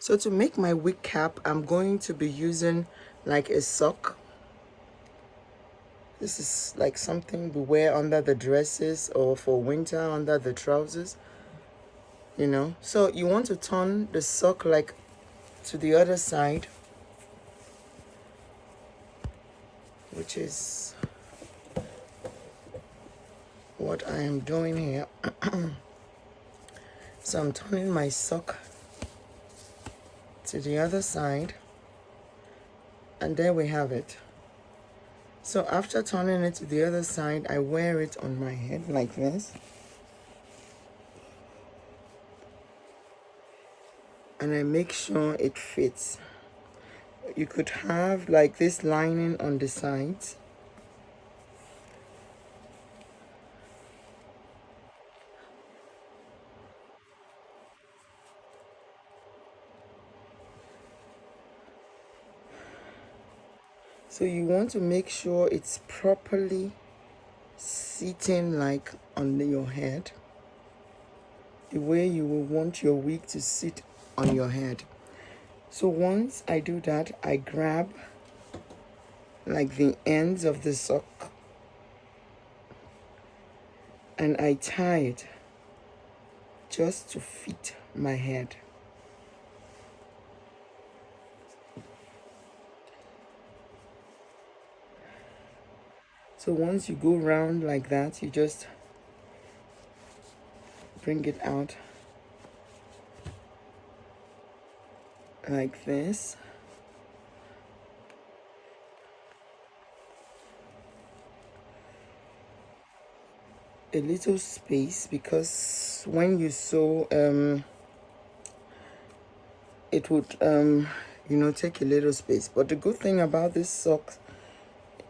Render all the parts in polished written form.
So to make my wig cap, I'm going to be using like a sock. This is like something we wear under the dresses or for winter under the trousers, you know. So you want to turn the sock like to the other side, which is what I am doing here. So I'm turning my sock to the other side, and there we have it. So after turning it to the other side, I wear it on my head like this. And I make sure it fits. You could have like this lining on the sides. So you want to make sure it's properly sitting like on your head, the way you will want your wig to sit on your head. So once I do that, I grab like the ends of the sock and I tie it just to fit my head. So once you go round like that, you just bring it out like this. A little space, because when you sew, it would you know, take a little space. But the good thing about this sock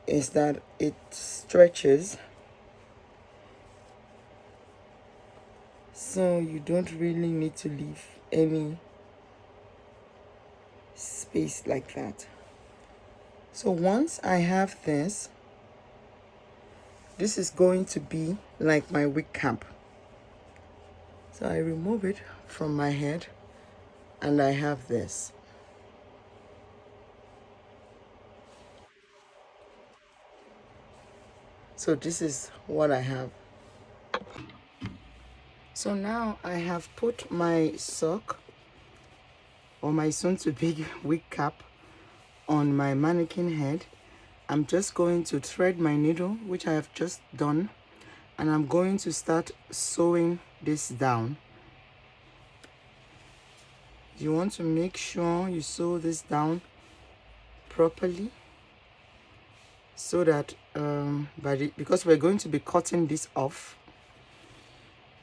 is that it stretches, so you don't really need to leave any space like that. So once I have this is going to be like my wig cap. So I remove it from my head and I have this. So this is what I have. So now I have put my sock, or my soon to be wig cap, on my mannequin head. I'm just going to thread my needle, which I have just done, and I'm going to start sewing this down. You want to make sure you sew this down properly, so that because we're going to be cutting this off,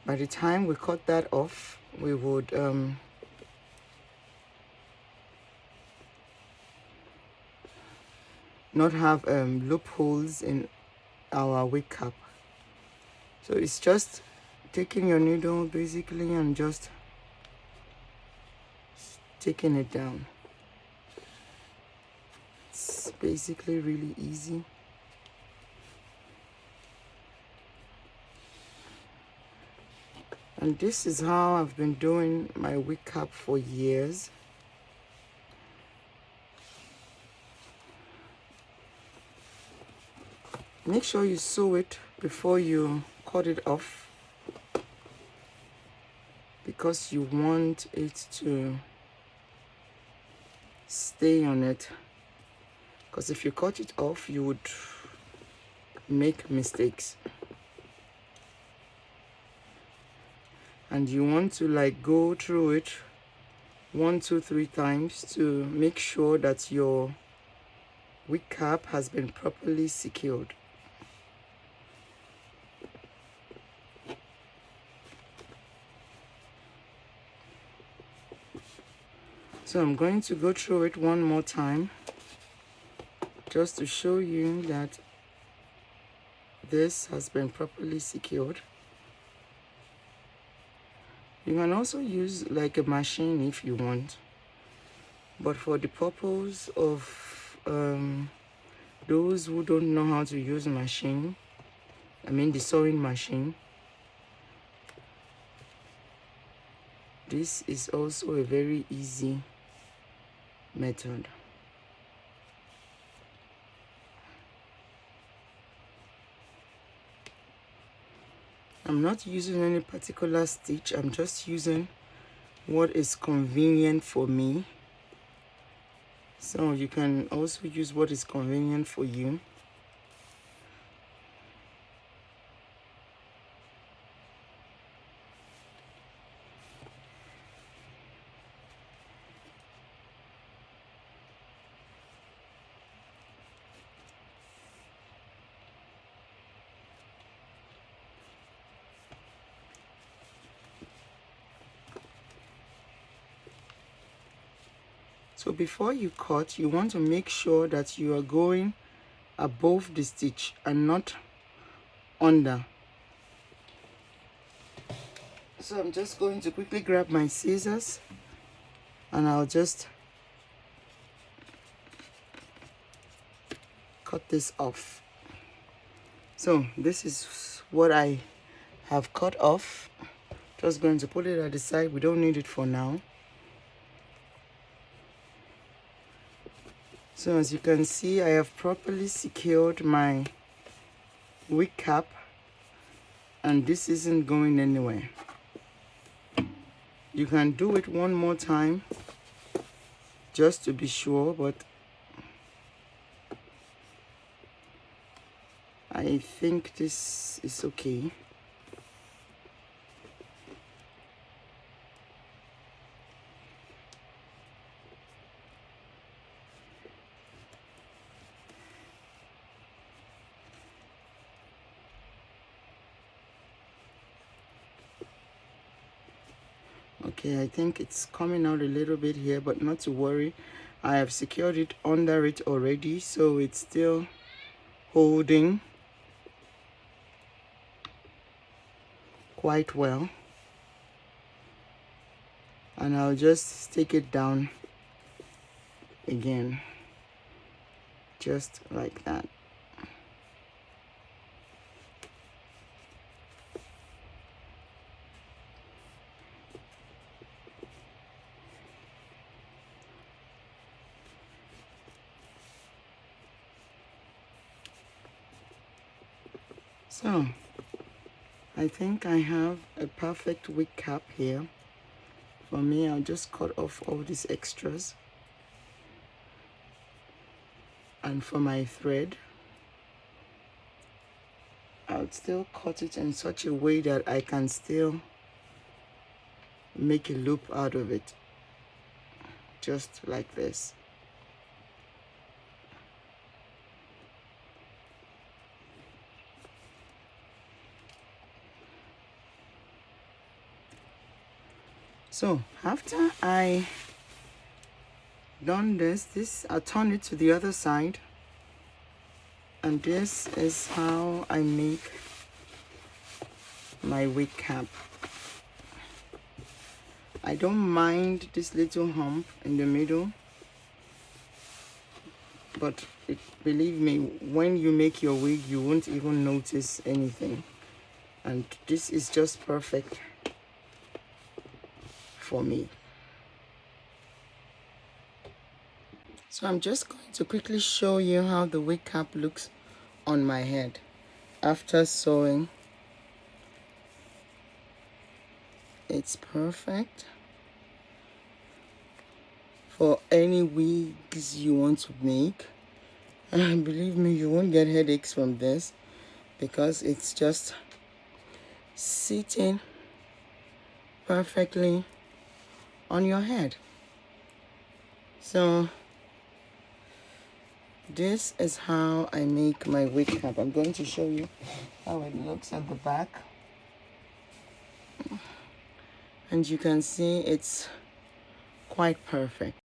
by the time we cut that off, we would not have loopholes in our wig cap. So it's just taking your needle basically and just taking it down. It's basically really easy. And this is how I've been doing my wig cap for years. Make sure you sew it before you cut it off, because you want it to stay on it. Because if you cut it off, you would make mistakes. And you want to like go through it 1, 2, 3 times to make sure that your wig cap has been properly secured. So I'm going to go through it one more time, just to show you that this has been properly secured. You can also use like a machine if you want, but for the purpose of those who don't know how to use a machine, I mean the sewing machine, this is also a very easy method. I'm not using any particular stitch, I'm just using what is convenient for me. So you can also use what is convenient for you. So before you cut, you want to make sure that you are going above the stitch and not under. So I'm just going to quickly grab my scissors and I'll just cut this off. So this is what I have cut off. Just going to put it at the side. We don't need it for now. So as you can see, I have properly secured my wig cap and this isn't going anywhere. You can do it one more time just to be sure, but I think this is okay. Okay, I think it's coming out a little bit here, but not to worry. I have secured it under it already, so it's still holding quite well. And I'll just take it down again, just like that. So I think I have a perfect wig cap here. For me, I'll just cut off all these extras. And for my thread, I'll still cut it in such a way that I can still make a loop out of it, just like this. So after I done this, I turn it to the other side, and this is how I make my wig cap. I don't mind this little hump in the middle, but believe me, when you make your wig, you won't even notice anything. And this is just perfect for me. So I'm just going to quickly show you how the wig cap looks on my head after sewing. It's perfect for any wigs you want to make. And believe me, you won't get headaches from this because it's just sitting perfectly on your head. So this is how I make my wig cap. I'm going to show you how it looks at the back. And you can see it's quite perfect.